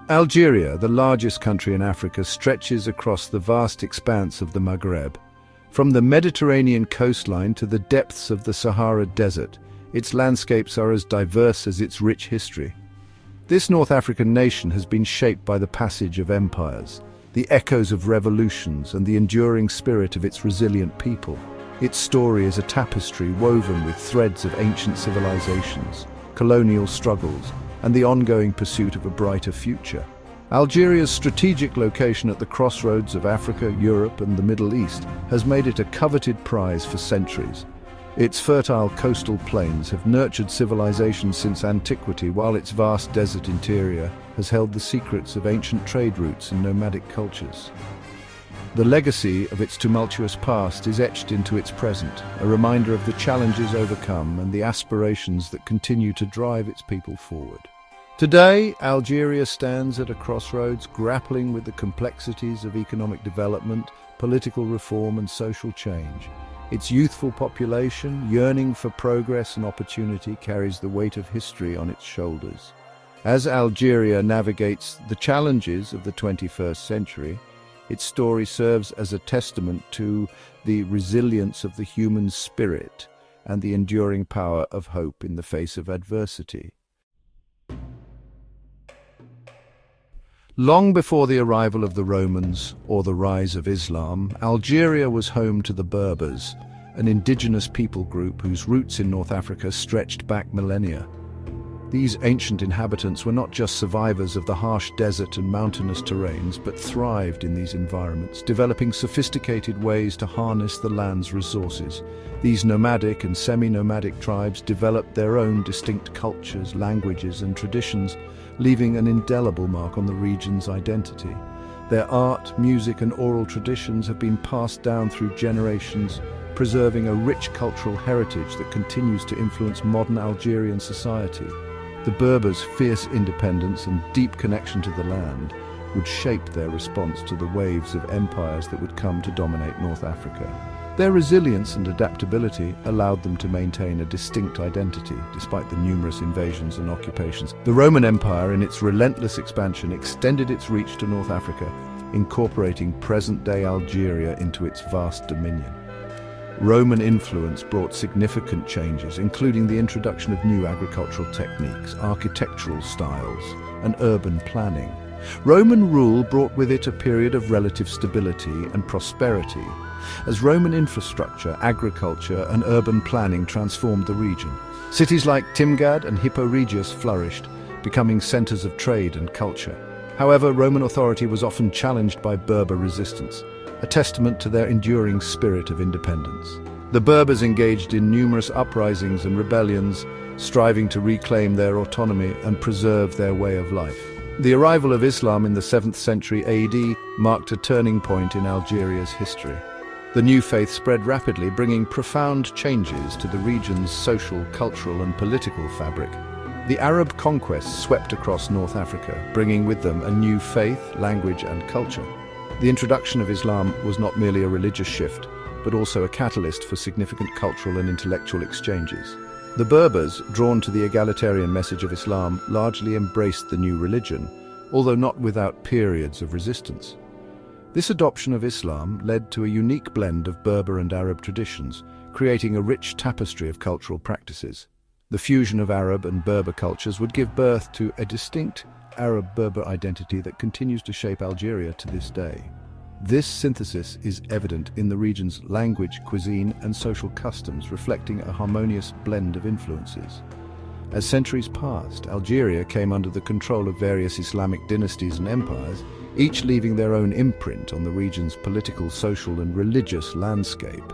Algeria, the largest country in Africa, stretches across the vast expanse of the Maghreb. From the Mediterranean coastline to the depths of the Sahara Desert, its landscapes are as diverse as its rich history. This North African nation has been shaped by the passage of empires, the echoes of revolutions, and the enduring spirit of its resilient people. Its story is a tapestry woven with threads of ancient civilizations, colonial struggles, and the ongoing pursuit of a brighter future. Algeria's strategic location at the crossroads of Africa, Europe, and the Middle East has made it a coveted prize for centuries. Its fertile coastal plains have nurtured civilization since antiquity, while its vast desert interior has held the secrets of ancient trade routes and nomadic cultures. The legacy of its tumultuous past is etched into its present, a reminder of the challenges overcome and the aspirations that continue to drive its people forward. Today, Algeria stands at a crossroads, grappling with the complexities of economic development, political reform, and social change. Its youthful population, yearning for progress and opportunity, carries the weight of history on its shoulders. As Algeria navigates the challenges of the 21st century, its story serves as a testament to the resilience of the human spirit and the enduring power of hope in the face of adversity. Long before the arrival of the Romans or the rise of Islam, Algeria was home to the Berbers, an indigenous people group whose roots in North Africa stretched back millennia. These ancient inhabitants were not just survivors of the harsh desert and mountainous terrains, but thrived in these environments, developing sophisticated ways to harness the land's resources. These nomadic and semi-nomadic tribes developed their own distinct cultures, languages, and traditions, leaving an indelible mark on the region's identity. Their art, music, and oral traditions have been passed down through generations, preserving a rich cultural heritage that continues to influence modern Algerian society. The Berbers' fierce independence and deep connection to the land would shape their response to the waves of empires that would come to dominate North Africa. Their resilience and adaptability allowed them to maintain a distinct identity, despite the numerous invasions and occupations. The Roman Empire, in its relentless expansion, extended its reach to North Africa, incorporating present-day Algeria into its vast dominion. Roman influence brought significant changes, including the introduction of new agricultural techniques, architectural styles, and urban planning. Roman rule brought with it a period of relative stability and prosperity, as Roman infrastructure, agriculture, and urban planning transformed the region. Cities like Timgad and Hippo Regius flourished, becoming centers of trade and culture. However, Roman authority was often challenged by Berber resistance, a testament to their enduring spirit of independence. The Berbers engaged in numerous uprisings and rebellions, striving to reclaim their autonomy and preserve their way of life. The arrival of Islam in the 7th century AD marked a turning point in Algeria's history. The new faith spread rapidly, bringing profound changes to the region's social, cultural, and political fabric. The Arab conquests swept across North Africa, bringing with them a new faith, language, and culture. The introduction of Islam was not merely a religious shift, but also a catalyst for significant cultural and intellectual exchanges. The Berbers, drawn to the egalitarian message of Islam, largely embraced the new religion, although not without periods of resistance. This adoption of Islam led to a unique blend of Berber and Arab traditions, creating a rich tapestry of cultural practices. The fusion of Arab and Berber cultures would give birth to a distinct Arab-Berber identity that continues to shape Algeria to this day. This synthesis is evident in the region's language, cuisine, and social customs, reflecting a harmonious blend of influences. As centuries passed, Algeria came under the control of various Islamic dynasties and empires, each leaving their own imprint on the region's political, social, and religious landscape.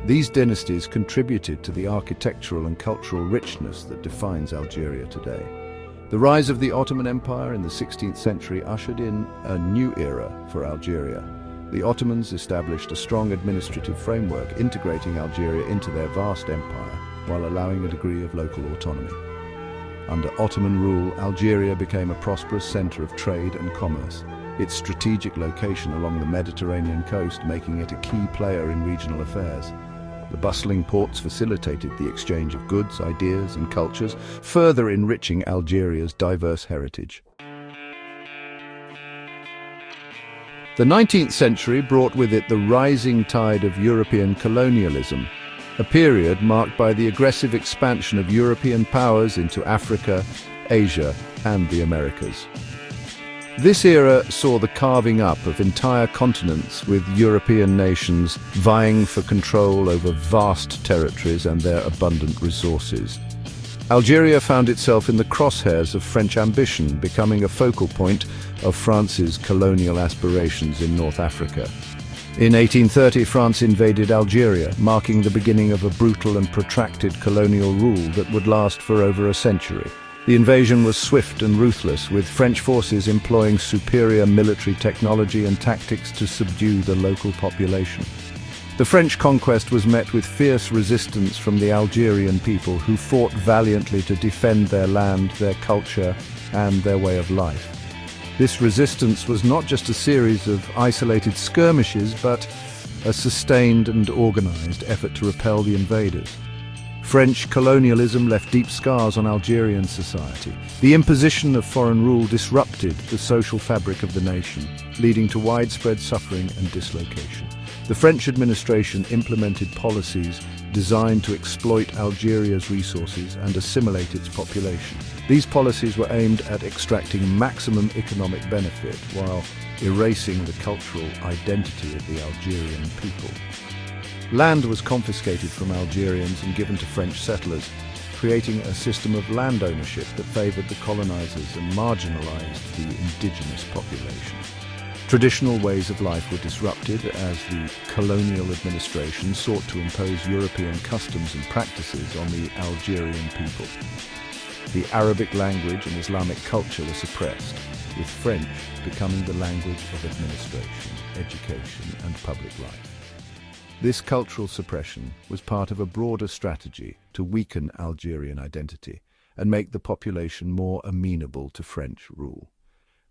These dynasties contributed to the architectural and cultural richness that defines Algeria today. The rise of the Ottoman Empire in the 16th century ushered in a new era for Algeria. The Ottomans established a strong administrative framework, integrating Algeria into their vast empire while allowing a degree of local autonomy. Under Ottoman rule, Algeria became a prosperous center of trade and commerce, its strategic location along the Mediterranean coast making it a key player in regional affairs. The bustling ports facilitated the exchange of goods, ideas, and cultures, further enriching Algeria's diverse heritage. The 19th century brought with it the rising tide of European colonialism, a period marked by the aggressive expansion of European powers into Africa, Asia, and the Americas. This era saw the carving up of entire continents, with European nations vying for control over vast territories and their abundant resources. Algeria found itself in the crosshairs of French ambition, becoming a focal point of France's colonial aspirations in North Africa. In 1830, France invaded Algeria, marking the beginning of a brutal and protracted colonial rule that would last for over a century. The invasion was swift and ruthless, with French forces employing superior military technology and tactics to subdue the local population. The French conquest was met with fierce resistance from the Algerian people, who fought valiantly to defend their land, their culture, and their way of life. This resistance was not just a series of isolated skirmishes, but a sustained and organized effort to repel the invaders. French colonialism left deep scars on Algerian society. The imposition of foreign rule disrupted the social fabric of the nation, leading to widespread suffering and dislocation. The French administration implemented policies designed to exploit Algeria's resources and assimilate its population. These policies were aimed at extracting maximum economic benefit while erasing the cultural identity of the Algerian people. Land was confiscated from Algerians and given to French settlers, creating a system of land ownership that favored the colonizers and marginalized the indigenous population. Traditional ways of life were disrupted as the colonial administration sought to impose European customs and practices on the Algerian people. The Arabic language and Islamic culture were suppressed, with French becoming the language of administration, education, and public life. This cultural suppression was part of a broader strategy to weaken Algerian identity and make the population more amenable to French rule.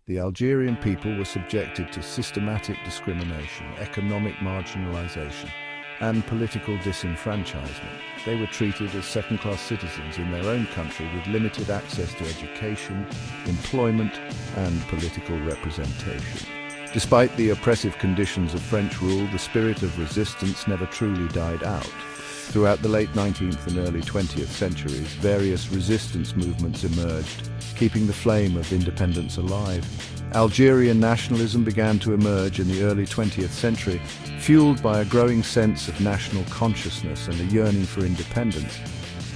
The Algerian people were subjected to systematic discrimination, economic marginalization, and political disenfranchisement. They were treated as second-class citizens in their own country, with limited access to education, employment, and political representation. Despite the oppressive conditions of French rule, the spirit of resistance never truly died out. Throughout the late 19th and early 20th centuries, various resistance movements emerged, keeping the flame of independence alive. Algerian nationalism began to emerge in the early 20th century, fueled by a growing sense of national consciousness and a yearning for independence.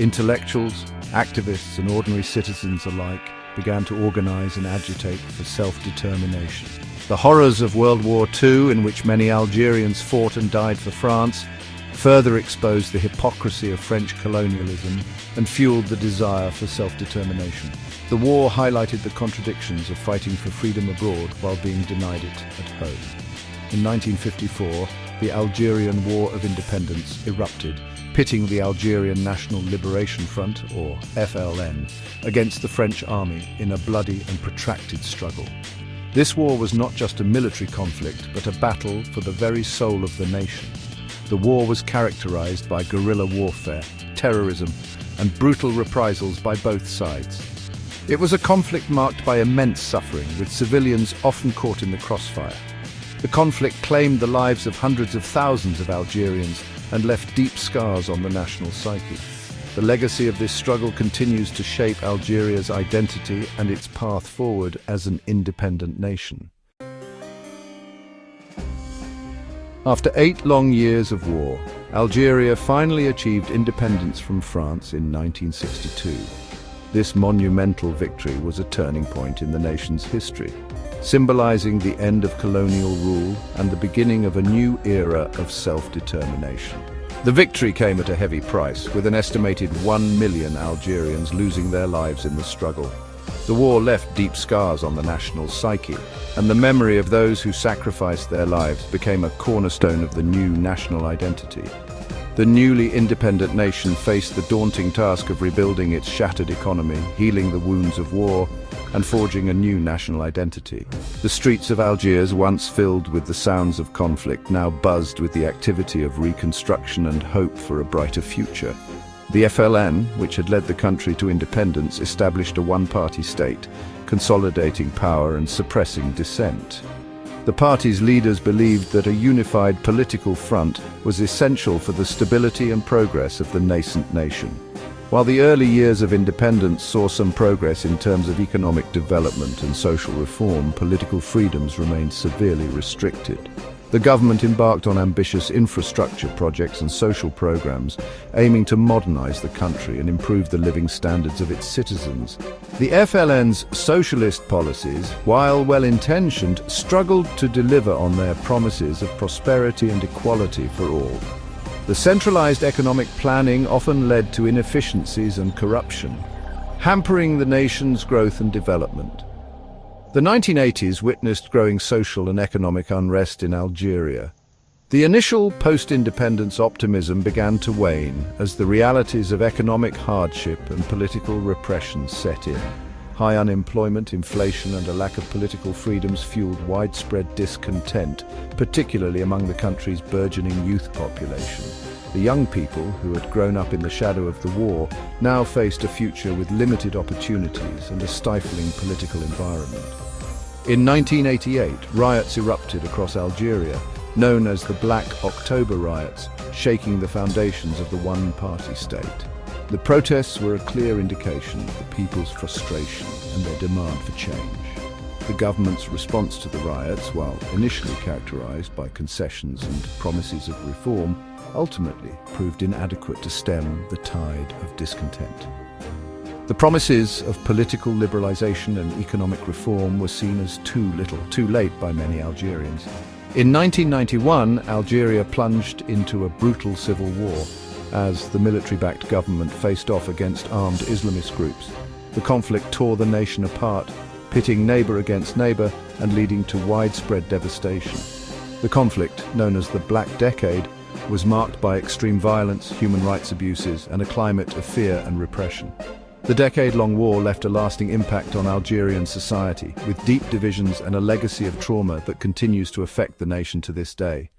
Intellectuals, activists, and ordinary citizens alike began to organize and agitate for self-determination. The horrors of World War II, in which many Algerians fought and died for France, further exposed the hypocrisy of French colonialism and fueled the desire for self-determination. The war highlighted the contradictions of fighting for freedom abroad while being denied it at home. In 1954, the Algerian War of Independence erupted, pitting the Algerian National Liberation Front, or FLN, against the French army in a bloody and protracted struggle. This war was not just a military conflict, but a battle for the very soul of the nation. The war was characterized by guerrilla warfare, terrorism, and brutal reprisals by both sides. It was a conflict marked by immense suffering, with civilians often caught in the crossfire. The conflict claimed the lives of hundreds of thousands of Algerians and left deep scars on the national psyche. The legacy of this struggle continues to shape Algeria's identity and its path forward as an independent nation. After 8 long years of war, Algeria finally achieved independence from France in 1962. This monumental victory was a turning point in the nation's history, symbolizing the end of colonial rule and the beginning of a new era of self-determination. The victory came at a heavy price, with an estimated 1 million Algerians losing their lives in the struggle. The war left deep scars on the national psyche, and the memory of those who sacrificed their lives became a cornerstone of the new national identity. The newly independent nation faced the daunting task of rebuilding its shattered economy, healing the wounds of war, and forging a new national identity. The streets of Algiers, once filled with the sounds of conflict, now buzzed with the activity of reconstruction and hope for a brighter future. The FLN, which had led the country to independence, established a one-party state, consolidating power and suppressing dissent. The party's leaders believed that a unified political front was essential for the stability and progress of the nascent nation. While the early years of independence saw some progress in terms of economic development and social reform, political freedoms remained severely restricted. The government embarked on ambitious infrastructure projects and social programs, aiming to modernize the country and improve the living standards of its citizens. The FLN's socialist policies, while well-intentioned, struggled to deliver on their promises of prosperity and equality for all. The centralized economic planning often led to inefficiencies and corruption, hampering the nation's growth and development. The 1980s witnessed growing social and economic unrest in Algeria. The initial post-independence optimism began to wane as the realities of economic hardship and political repression set in. High unemployment, inflation, and a lack of political freedoms fueled widespread discontent, particularly among the country's burgeoning youth population. The young people, who had grown up in the shadow of the war, now faced a future with limited opportunities and a stifling political environment. In 1988, riots erupted across Algeria, known as the Black October riots, shaking the foundations of the one-party state. The protests were a clear indication of the people's frustration and their demand for change. The government's response to the riots, while initially characterized by concessions and promises of reform, ultimately proved inadequate to stem the tide of discontent. The promises of political liberalization and economic reform were seen as too little, too late by many Algerians. In 1991, Algeria plunged into a brutal civil war as the military-backed government faced off against armed Islamist groups. The conflict tore the nation apart, pitting neighbor against neighbor and leading to widespread devastation. The conflict, known as the Black Decade, was marked by extreme violence, human rights abuses, and a climate of fear and repression. The decade-long war left a lasting impact on Algerian society, with deep divisions and a legacy of trauma that continues to affect the nation to this day.